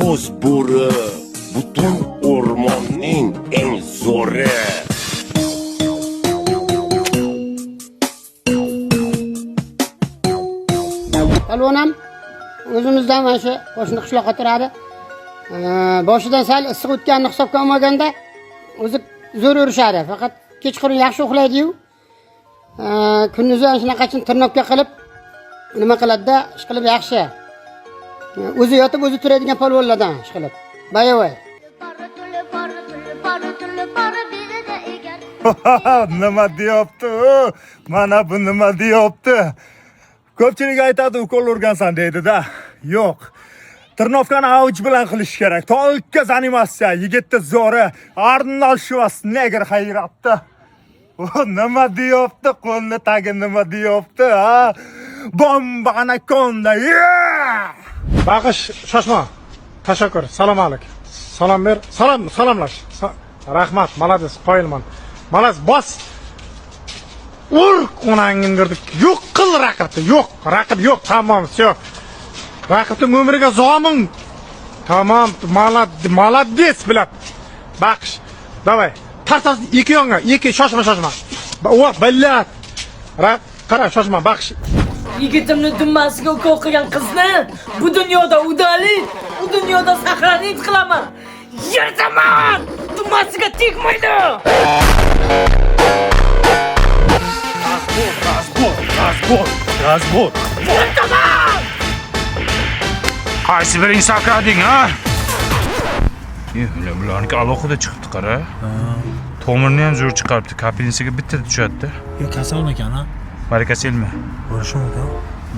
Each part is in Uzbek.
boz bo'ri, butun o'rmonning eng zo'ri. Palvonam o'zimizdan mana shu qo'shni qishloqqa turadi. Boshidan sal issiq o'tganini hisobga olmaganda o'zi zo'r urishadi. Faqat kechqurun yaxshi uxlaydi-yu. Kunduzi ana shunaqachun tirnoqqa qilib nima qiladi-da, ish qilib yaxshi. O'zi yotib o'zi turadigan palvonlardan ish qilib. Bayavoy. Nima deyapti? Mana bu nima deyapti? Ko'pchilik aytadi, ukol urgansan deydi-da. Yo'q. Tirnovkani avj bilan qilish kerak. Tolka animatsiya, yigitni zo'ri, Arnold Schwarzenegger hayratdi. Nima deyapti? Qo'lni tagi nima deyapti, ha? Bomba anakonda. Baqish, shoshma. Tashakkur. Salom alaykum. Salom ber. Salomlash. Rahmat, malades, qoyilman. Malas bos. Ur qonangni girdik. Yo'q qil raqibni. Yo'q, raqib yo'q. Tamam, всё. Raqibning umriga zomin. Tamam, malades bilab. Baqish. Davay. Tartas ikki yonga, ikki shoshma. O, billat. Qara, shoshma, baqish. Yigitimni dummasiga ukol qilgan qizni bu dunyoda udali, u dunyoda saqlanib qilaman. Yerdaman! Dummasiga tegmaydi. Razbor. Yerdaman! Qaysi biring sakrading, ha? Bularniki alohida chiqibdi, qara. Tomirni ham zo'r chiqaribdi. Kapelnisiga bitta tushadi. Yo, kasalmikan, ha? Barakasi ilmi. Bo'lishi mumkin.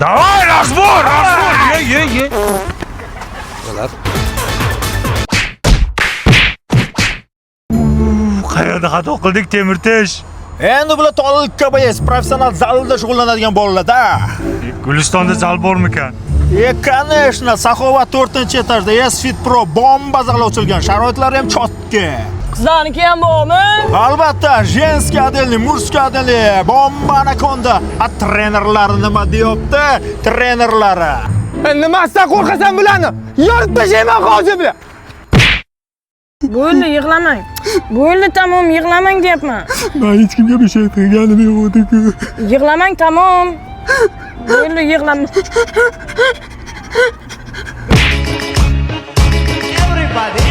Davay, razbor! Ye. Bular Qayerda xato qildik, Temirtash? endi bular tolqa boyas professional zalda shug'ullanadigan bolalar-da. Gulistonda zal bormikan? Конечно, Saxovat 4-etajda S-Fit Pro bomba zali ochilgan. Sharoitlari ham chotki. Qizlarniki ham bormi? Albatta, женский отдельный, мужской отдельный, bomba anakonda. Trenerlari nima deyapti? Trenerlari. Nimasidan qo'rqasan bularni? Yorib tashlayman hozir bilan. Bo'ldi, yig'lamang. Bo'ldi, tamom, yig'lamang deyapman. Men hech kimga bir şey qilganim yo'q edi-ku. Yig'lamang, tamom. Bo'ldi, yig'lamang. Everybody